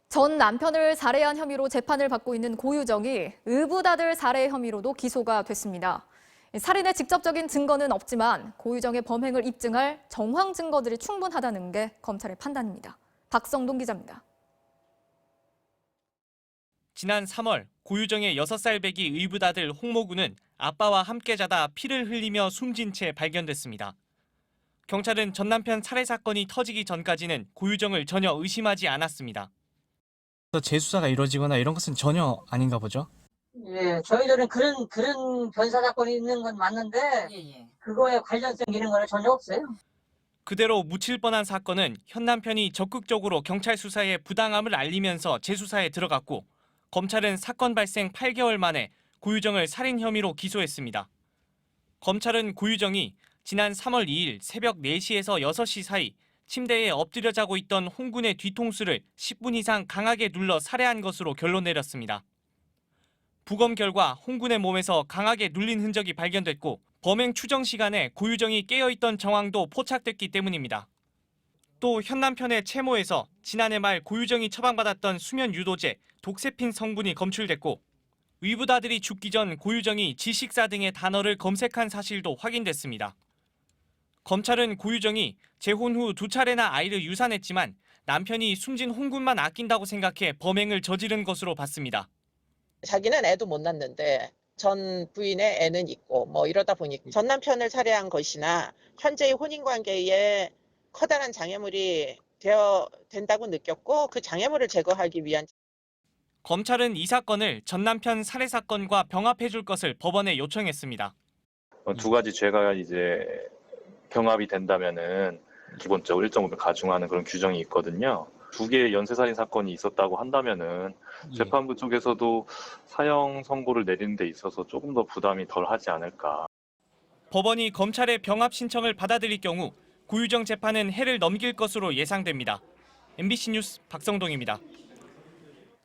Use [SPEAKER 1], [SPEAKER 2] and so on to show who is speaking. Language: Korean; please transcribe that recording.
[SPEAKER 1] 전 남편을 살해한 혐의로 재판을 받고 있는 고유정이 의붓아들 살해 혐의로도 기소가 됐습니다. 살인의 직접적인 증거는 없지만 고유정의 범행을 입증할 정황 증거들이 충분하다는 게 검찰의 판단입니다. 박성동 기자입니다.
[SPEAKER 2] 지난 3월 고유정의 6살 배기 의붓아들 홍모군은 아빠와 함께 자다 피를 흘리며 숨진 채 발견됐습니다. 경찰은 전 남편 살해 사건이 터지기 전까지는 고유정을 전혀 의심하지 않았습니다.
[SPEAKER 3] 재수사가 이루어지거나 이런 것은 전혀 아닌가 보죠?
[SPEAKER 4] 예, 저희들은 그런 변사 사건이 있는 건 맞는데, 그거에 관련성 이런 거는 전혀 없어요.
[SPEAKER 2] 그대로 묻힐 뻔한 사건은 현 남편이 적극적으로 경찰 수사에 부당함을 알리면서 재수사에 들어갔고, 검찰은 사건 발생 8개월 만에 고유정을 살인 혐의로 기소했습니다. 검찰은 고유정이 지난 3월 2일 새벽 4시에서 6시 사이 침대에 엎드려 자고 있던 홍군의 뒤통수를 10분 이상 강하게 눌러 살해한 것으로 결론 내렸습니다. 부검 결과 홍군의 몸에서 강하게 눌린 흔적이 발견됐고 범행 추정 시간에 고유정이 깨어있던 정황도 포착됐기 때문입니다. 또 현 남편의 채모에서 지난해 말 고유정이 처방받았던 수면 유도제 독세핀 성분이 검출됐고 의붓아들이 죽기 전 고유정이 지식사 등의 단어를 검색한 사실도 확인됐습니다. 검찰은 고유정이 재혼 후 2차례나 아이를 유산했지만 남편이 숨진 홍군만 아낀다고 생각해 범행을 저지른 것으로 봤습니다.
[SPEAKER 5] 자기는 애도 못 낳는데 전 부인의 애는 있고 뭐 이러다 보니 전 남편을 살해한 것이나 현재의 혼인관계에 커다란 장애물이 된다고 느꼈고 그 장애물을 제거하기 위한
[SPEAKER 2] 검찰은 이 사건을 전 남편 살해 사건과 병합해 줄 것을 법원에 요청했습니다.
[SPEAKER 6] 두 가지 죄가 이제 병합이 된다면은 기본적으로 1.5배 가중하는 그런 규정이 있거든요. 두 개의 연쇄살인 사건이 있었다고 한다면은 재판부 쪽에서도 사형 선고를 내리는 데 있어서 조금 더 부담이 덜 하지 않을까.
[SPEAKER 2] 법원이 검찰의 병합 신청을 받아들일 경우 고유정 재판은 해를 넘길 것으로 예상됩니다. MBC 뉴스 박성동입니다.